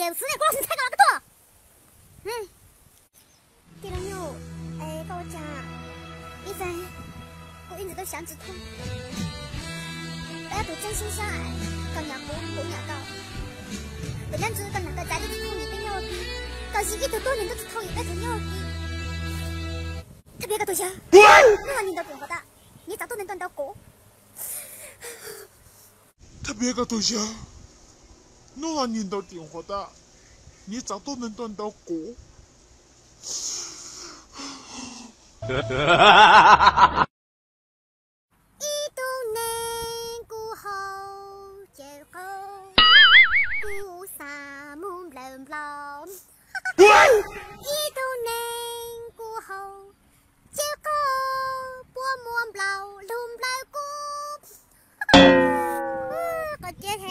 就是呢，我老师猜到那个多。地龙牛，跟我讲，一凡，我一直都想止痛，我要读真心相爱，讲牙膏冇牙膏，本来就是讲两个仔都止痛一定要逼，但是一直多年都止痛一定要逼。特别个同学，那你的变化大，你咋都能断到过？特别个同学，那你的电话的，你咋都能断到过？一度年过后，结后古萨木冷冷。一度年过后，结后波莫老龙来过。個姐係，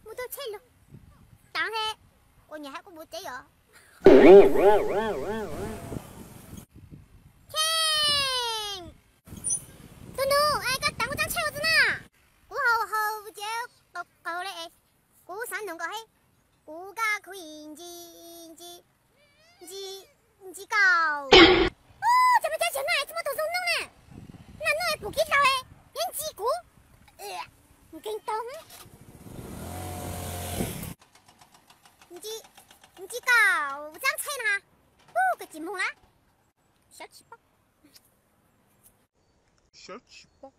冇到車咯，但係我日喺個冇仔呀。Tunggu, kat tangguh jangan cewek tu nak. Ku hau je kau le. Ku sanung kau he. Ku ga ku inji kau. Oh, jangan jangan nak, cuma tu sanung nak. Nak nak bukit lah he. Yang jiku. Mungkin tong. Inji kau, jangan cewek nak. Kecimung lah. 小气包。小气包。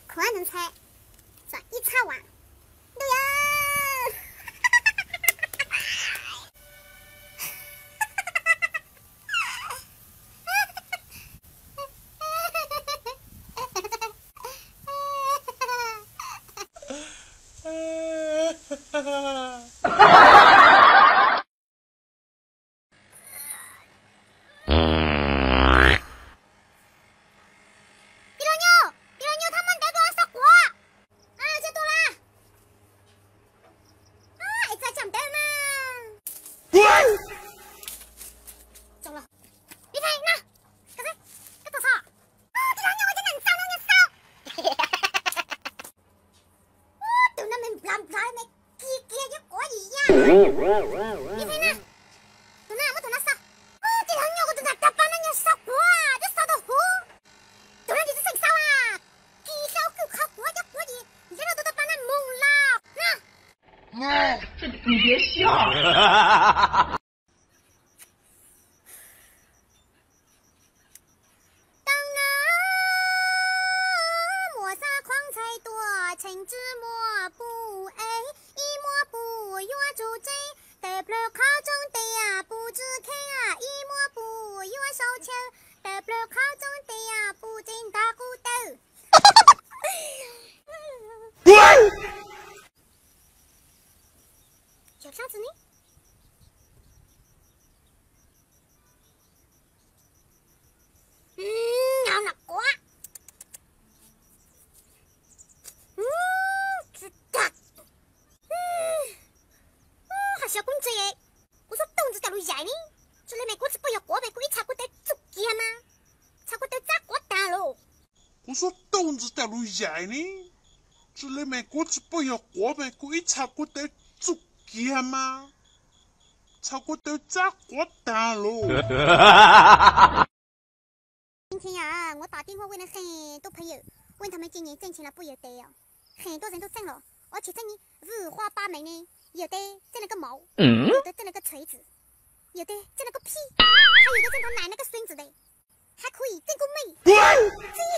可能猜，算一擦完，对呀。你看呢？从哪我从哪扫？哦，这两鸟我从哪打把那鸟扫过啊？这扫到火，当然就是谁扫啊？地小狗靠火就火的，你这都把那蒙了，这你别笑。情之莫不哎，一莫不约主贼，得不了考中的呀不知看啊，一莫不约手枪，得不了考中的呀不进大骨头。有啥子呢？咬了瓜。小公子耶，我说董子在路dài呢，这里面果子不要过呗，可以查过得足几吗？查过得咋过大喽？我说董子在路dài呢，这里面果子不要过呗，可以查过得足几吗？查过得咋过大喽？今天呀，我打电话问了很多朋友，问他们今年挣钱了不有得哦，很多人都挣了，而且挣的五花八门呢。有的挣了个毛，有的挣了个锤子，有的挣了个屁，还有的挣他奶奶个孙子的，还可以挣个妹。最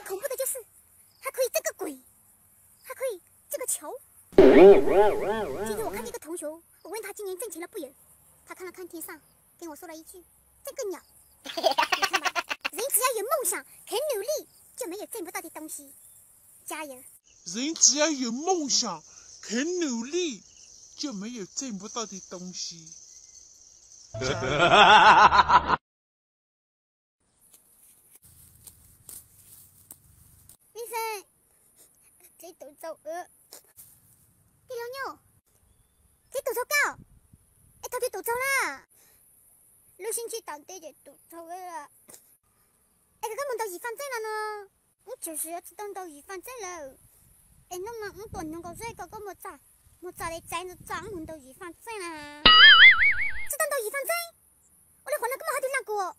恐怖的就是还可以挣个鬼，还可以挣个球。今天我看见一个同学，我问他今年挣钱了不有，他看了看天上，跟我说了一句：“挣个鸟。”你看吧，人只要有梦想，肯努力，就没有挣不到的东西。加油！人只要有梦想，肯努力。就没有挣不到的东西。医生，这肚子饿。第六鸟，这肚子高，头就肚子了。6星期当对就肚子饿了。这个梦到预防针了呢？我就是要去等到预防针了。能不能我断那个这个么咋？我早点站着专门的预防针啦！只等到预防针，我的患了这么好的难过，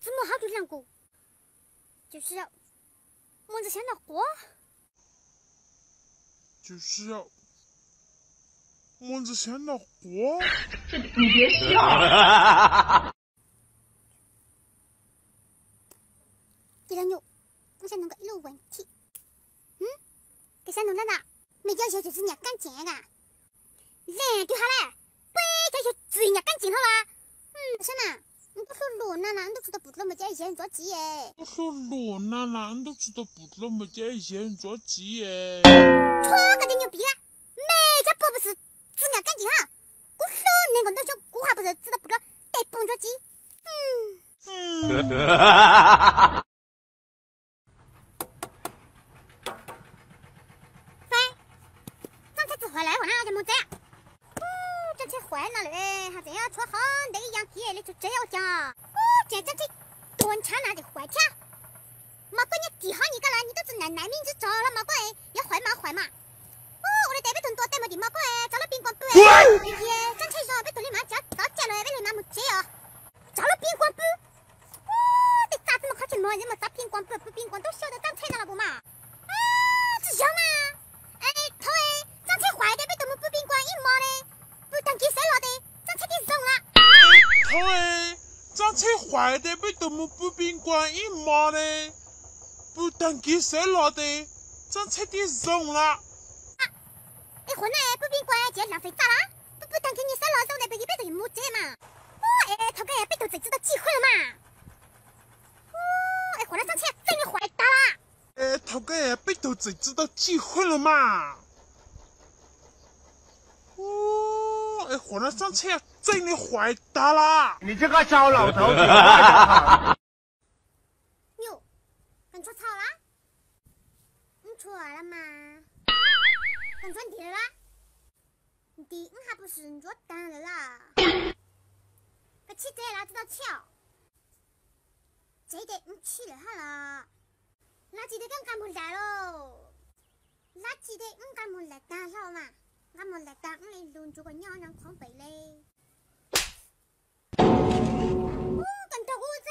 这么好的难过，就是要摸着香脑瓜，就是要摸着香脑瓜。这你别笑。第二牛，我想弄个一个问题，给想弄了哪？没要求就是人家干净啊，人就好了，不要求注意人家干净好吧？是嘛？你都说罗娜娜，你都知道不知道没叫一些人做鸡耶？我说罗娜娜，你都知道不知道没叫一些人做鸡耶？错个的牛逼了，每家不是质量干净哈？我说那个东西，我还不是知道不知道得蹦做鸡？回来我那就没这样，这车坏了嘞，还这样出很大的样皮，你就这样讲，这车断车那就坏车，毛怪你地下你个人，你都是难民之招了，毛怪要坏嘛坏嘛，我的代表同多代没的毛怪，找了宾馆部张车上被同你妈叫到家了，被你妈没接哦，找了宾馆部，这咋这么靠近么？人们找宾馆部不宾馆都晓得张车了不嘛？这样嘛？头张车坏的被他们不宾馆一毛嘞，不当给谁了的，张车给扔了。头张车坏的被他们不宾馆一毛嘞，不当给谁了的，张车给扔了。混来不宾馆就要浪费咋啦？不当给你谁了，扔来被一辈子也没接嘛。头个被头贼知道机会了嘛。混来张车真的坏大啦。头个被头贼知道机会了嘛。混来张车真的坏大啦。你这个糟老头子，话哟，跟错草啦？你错了嘛？跟错地了啦？地还不是你做单了啦？个起这哪知道巧？这得你起了哈啦？那记得跟干部来喽？那记得你干部来打扰嘛？我们来讲来论这个鸟人狂吠嘞。跟到我咋？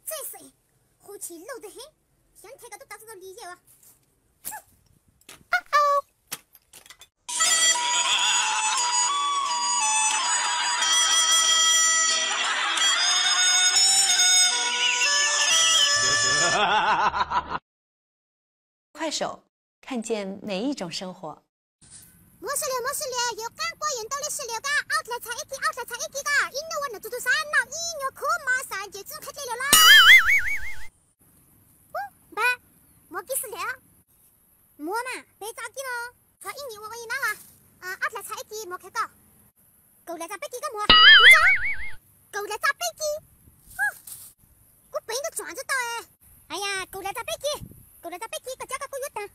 真是，好似老得很，想睇个都打出到理解哇。快手，看见哪一种生活？冇事了，又赶过人到了16个，奥特才一滴个，引导我那猪猪山闹音乐课马上就准开始了啦。爸，冇几时了？冇嘛，别着急咯，才1年我一拿啦，奥特才一滴冇开搞，够来咋飞机个冇？够来咋飞机？我背都转着到哎呀，够来咋飞机？个交个月单。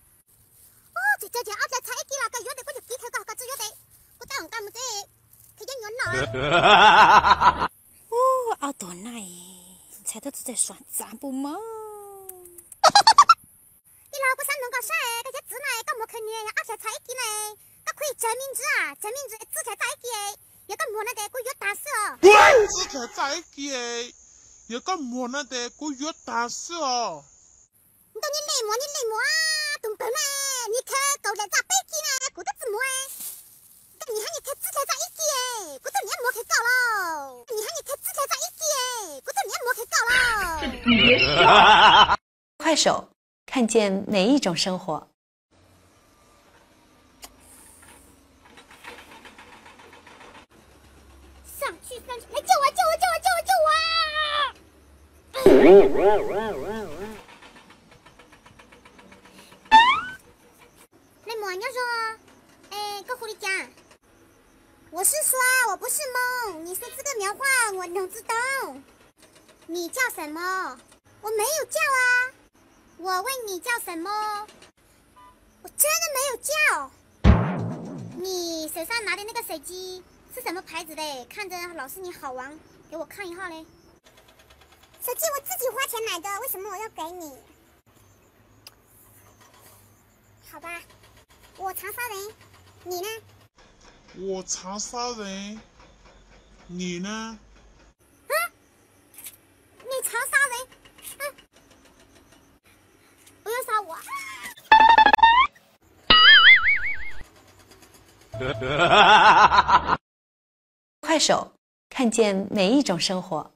这奥特才一滴啦，个月的我就几开搞，个只月的，我当干么子？佢一年啦。奥多奶，猜到只在算账不嘛？你老婆山东搞啥？个些字呢？个冇可能，奥特才一滴呢？个可以证明字啊，证明字字才在一滴，一个冇那得个月单是哦。字才在一滴，一个冇那得个月单是哦。你累么啊？东北呢？你看狗来咋飞机呢？กู都怎么你看你看字才在一滴กู都连没开搞了。你看你看字才在一滴กู都连没开搞了。你别笑。快手，看见哪一种生活？上去，来救我！那么你说，个狐狸精，我是说，我不是梦，你说这个苗话我能知道。你叫什么？我没有叫啊。我问你叫什么？我真的没有叫。你手上拿的那个手机是什么牌子的？看着老是你好玩，给我看一下嘞。手机我自己花钱买的，为什么我要给你？好吧，我长沙人，你呢？我长沙人，你呢？你长沙人，不要杀我！快手，看见哪一种生活？